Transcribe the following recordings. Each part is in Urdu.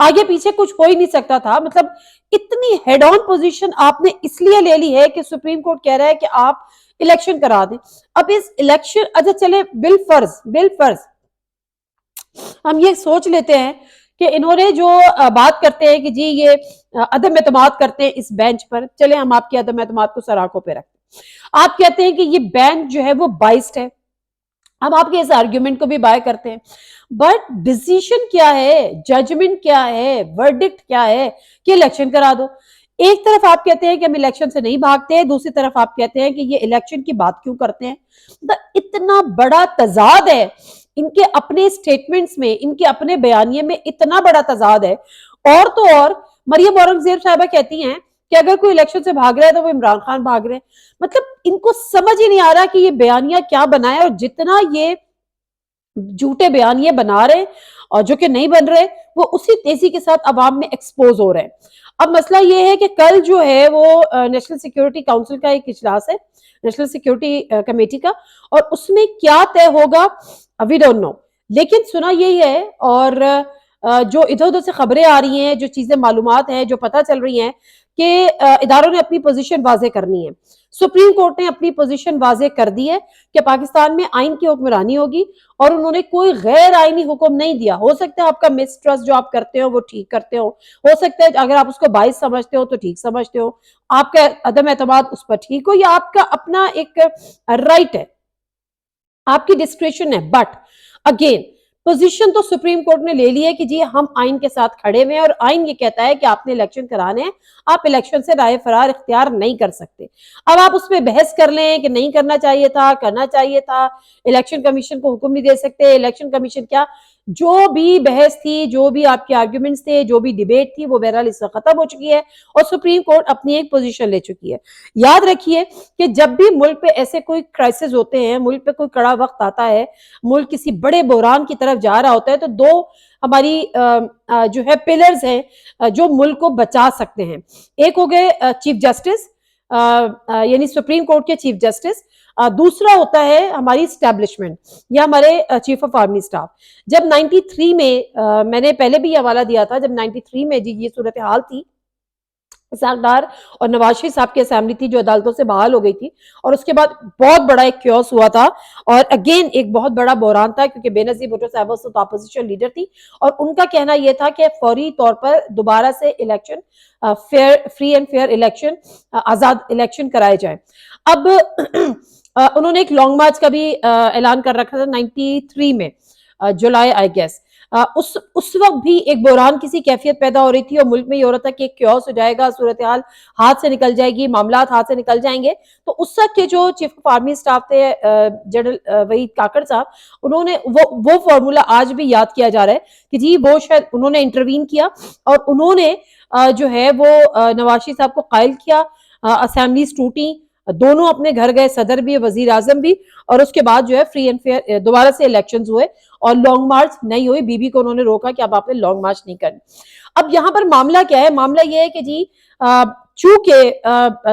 آگے پیچھے کچھ ہو ہی نہیں سکتا تھا. مطلب اتنی ہیڈ آن پوزیشن آپ نے اس لیے لے لی ہے کہ سپریم کورٹ کہہ رہا ہے کہ آپ الیکشن کرا دیں. اب اس الیکشن اچھا چلے بالفرض ہم یہ سوچ لیتے ہیں کہ انہوں نے جو بات کرتے ہیں کہ جی یہ عدم اعتماد کرتے ہیں اس بینچ پر. چلے ہم آپ کی عدم اعتماد کو سراخوں پہ رکھتے ہیں. آپ کہتے ہیں کہ یہ بینچ جو ہے وہ بائسڈ ہے. ہم آپ کے اس آرگیومنٹ کو بھی بائے کرتے ہیں. بٹ ڈیسیشن کیا ہے, ججمنٹ کیا ہے, ورڈکٹ کیا ہے کہ الیکشن کرا دو. ایک طرف آپ کہتے ہیں کہ ہم الیکشن سے نہیں بھاگتے, دوسری طرف آپ کہتے ہیں کہ یہ الیکشن کی بات کیوں کرتے ہیں. اتنا بڑا تضاد ہے ان کے اپنے سٹیٹمنٹس میں, ان کے اپنے بیانیے میں اتنا بڑا تضاد ہے. اور تو اور مریم اورنگزیب صاحبہ کہتی ہیں کہ اگر کوئی الیکشن سے بھاگ رہا ہے تو وہ عمران خان بھاگ رہے ہیں. مطلب ان کو سمجھ ہی نہیں آ رہا کہ یہ بیانیہ کیا بنا ہے, اور جتنا یہ جھوٹے بیانیے بنا رہے اور جو کہ نہیں بن رہے وہ اسی تیزی کے ساتھ عوام میں ایکسپوز ہو رہے ہیں. اب مسئلہ یہ ہے کہ کل جو ہے وہ نیشنل سیکیورٹی کاؤنسل کا ایک اجلاس ہے, نیشنل سیکیورٹی کمیٹی کا, اور اس میں کیا طے ہوگا وی ڈونٹ نو. لیکن سنا یہی ہے, اور جو ادھر ادھر سے خبریں آ رہی ہیں, جو چیزیں معلومات ہیں, جو پتہ چل رہی ہیں کہ اداروں نے اپنی پوزیشن واضح کرنی ہے. سپریم کورٹ نے اپنی پوزیشن واضح کر دی ہے کہ پاکستان میں آئین کی حکمرانی ہوگی, اور انہوں نے کوئی غیر آئینی حکم نہیں دیا. ہو سکتا ہے آپ کا مس ٹرسٹ جو آپ کرتے ہو وہ ٹھیک کرتے ہو سکتا ہے اگر آپ اس کو باعث سمجھتے ہو تو ٹھیک سمجھتے ہو, آپ کا عدم اعتماد اس پر ٹھیک ہو, یا آپ کا اپنا ایک رائٹ ہے, آپ کی ڈسکریشن ہے. بٹ اگین پوزیشن تو سپریم کورٹ نے لے لی ہے کہ جی ہم آئین کے ساتھ کھڑے ہوئے ہیں, اور آئین یہ کہتا ہے کہ آپ نے الیکشن کرانے ہیں, آپ الیکشن سے رائے فرار اختیار نہیں کر سکتے. اب آپ اس پہ بحث کر لیں کہ نہیں کرنا چاہیے تھا, کرنا چاہیے تھا, الیکشن کمیشن کو حکم نہیں دے سکتے, الیکشن کمیشن کیا, جو بھی بحث تھی, جو بھی آپ کے آرگیومنٹس تھے, جو بھی ڈیبیٹ تھی, وہ بہرحال اس وقت ختم ہو چکی ہے, اور سپریم کورٹ اپنی ایک پوزیشن لے چکی ہے. یاد رکھیے کہ جب بھی ملک پہ ایسے کوئی کرائسس ہوتے ہیں, ملک پہ کوئی کڑا وقت آتا ہے, ملک کسی بڑے بحران کی طرف جا رہا ہوتا ہے, تو دو ہماری جو ہے پلرز ہیں جو ملک کو بچا سکتے ہیں. ایک ہو گئے چیف جسٹس, یعنی سپریم کورٹ کے چیف جسٹس, دوسرا ہوتا ہے ہماری اسٹیبلشمنٹ یا ہمارے چیف آف آرمی اسٹاف. جب 93 میں نے پہلے بھی یہ حوالہ دیا تھا, جب 93 میں جی یہ صورتحال تھی, اسحاق ڈار اور نواز شریف صاحب کی اسمبلی تھی جو عدالتوں سے بحال ہو گئی تھی, اور اس کے بعد بہت بڑا ایک کیوس ہوا تھا, اور اگین ایک بہت بڑا بحران تھا, کیونکہ بے نظیر بھٹو صاحبہ اس وقت اپوزیشن لیڈر تھی, اور ان کا کہنا یہ تھا کہ فوری طور پر دوبارہ سے election, free and fair election, آزاد الیکشن کرائے جائیں. اب انہوں نے ایک لانگ مارچ کا بھی اعلان کر رکھا تھا 93 میں, جولائی آئی گیس. اس وقت بھی ایک بحران کسی کیفیت پیدا ہو رہی تھی, اور ملک میں یہ ہو رہا تھا کہ ایک کیوس ہو جائے گا, صورتحال ہاتھ سے نکل جائے گی, معاملات ہاتھ سے نکل جائیں گے. تو اس وقت کے جو چیف آف آرمی اسٹاف تھے جنرل وحید کاکڑ صاحب, انہوں نے وہ فارمولا آج بھی یاد کیا جا رہا ہے کہ جی وہ شاید انہوں نے انٹروین کیا, اور انہوں نے جو ہے وہ نواز شریف صاحب کو قائل کیا, اسمبلیز ٹوٹی, دونوں اپنے گھر گئے, صدر بھی, وزیر اعظم بھی, اور اس کے بعد جو ہے فری اینڈ فیئر دوبارہ سے الیکشنز ہوئے, اور لانگ مارچ نہیں ہوئی. بی بی کو انہوں نے روکا کہ اب آپ نے لانگ مارچ نہیں کرنی. اب یہاں پر معاملہ کیا ہے, معاملہ یہ ہے کہ جی چونکہ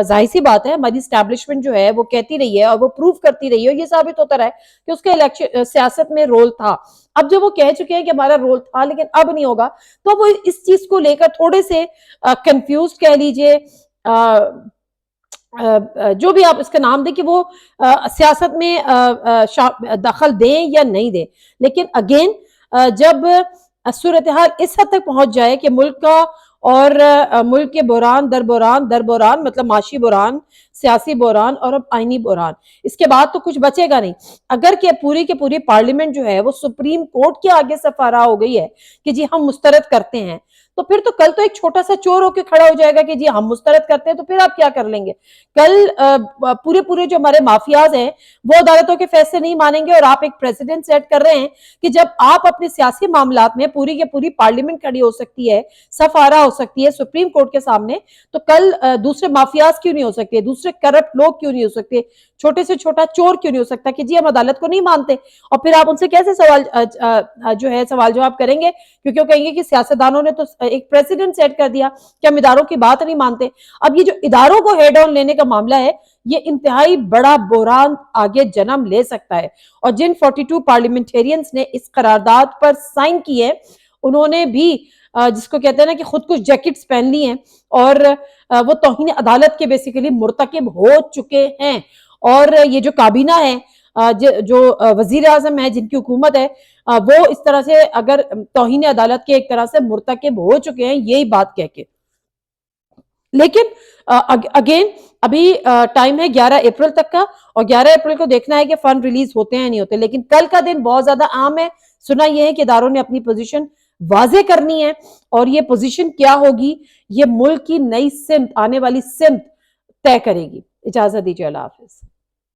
ظاہر سی بات ہے ہماری اسٹیبلشمنٹ جو ہے وہ کہتی رہی ہے, اور وہ پروف کرتی رہی ہے, اور یہ ثابت ہوتا رہا ہے کہ اس کا الیکشن سیاست میں رول تھا. اب جب وہ کہہ چکے ہیں کہ ہمارا رول تھا لیکن اب نہیں ہوگا, تو وہ اس چیز کو لے کر تھوڑے سے کنفیوزڈ کہہ لیجئے, جو بھی آپ اس کا نام دیں, کہ وہ سیاست میں دخل دیں یا نہیں دیں. لیکن اگین جب صورتحال اس حد تک پہنچ جائے کہ ملک کا اور ملک کے بحران در بحران, مطلب معاشی بحران, سیاسی بحران, اور اب آئینی بحران, اس کے بعد تو کچھ بچے گا نہیں. اگر کہ پوری پارلیمنٹ جو ہے وہ سپریم کورٹ کے آگے سفارہ ہو گئی ہے کہ جی ہم مسترد کرتے ہیں, تو پھر تو کل تو ایک چھوٹا سا چور ہو کے کھڑا ہو جائے گا کہ جی ہم مسترد کرتے ہیں, تو پھر آپ کیا کر لیں گے؟ کل پورے جو ہمارے مافیاز ہیں وہ عدالتوں کے فیصلے نہیں مانیں گے, اور آپ ایک پریزیڈنٹ سیٹ کر رہے ہیں کہ جب آپ اپنے سیاسی معاملات میں پوری کی پوری پارلیمنٹ کھڑی ہو سکتی ہے, سفارہ ہو سکتی ہے سپریم کورٹ کے سامنے, تو کل دوسرے مافیاز کیوں نہیں ہو سکتے, دوسرے کرپٹ لوگ کیوں نہیں ہو سکتے, چھوٹے سے چھوٹا چور کیوں نہیں ہو سکتا کہ جی ہم عدالت کو نہیں مانتے؟ اور پھر آپ ان سے کیسے سوال جواب کریں گے, کیونکہ وہ کہیں گے کہ سیاستدانوں نے تو ایک پریزیڈنٹ سیٹ کر دیا کہ ہم اداروں کی بات نہیں مانتے. اب یہ جو اداروں کو ہیڈ آن لینے کا معاملہ ہے, یہ انتہائی بڑا بحران آگے جنم لے سکتا ہے. اور جن 42 پارلیمنٹیرینز نے اس قرارداد پر سائن کی ہے, انہوں نے بھی جس کو کہتے ہیں نا کہ خود کچھ جیکٹس پہن لی ہیں اور وہ توہین عدالت کے بیسیکلی مرتکب ہو چکے ہیں. اور یہ جو کابینہ ہے جو وزیر اعظم ہے جن کی حکومت ہے وہ اس طرح سے اگر توہین عدالت کے ایک طرح سے مرتکب ہو چکے ہیں یہی بات کہہ کے. لیکن اگین ابھی ٹائم ہے 11 اپریل تک کا اور 11 اپریل کو دیکھنا ہے کہ فنڈ ریلیز ہوتے ہیں نہیں ہوتے. لیکن کل کا دن بہت زیادہ اہم ہے. سنا یہ ہے کہ اداروں نے اپنی پوزیشن واضح کرنی ہے اور یہ پوزیشن کیا ہوگی یہ ملک کی نئی سمت آنے والی سمت طے کرے گی. اجازت دیجیے. اللہ حافظ.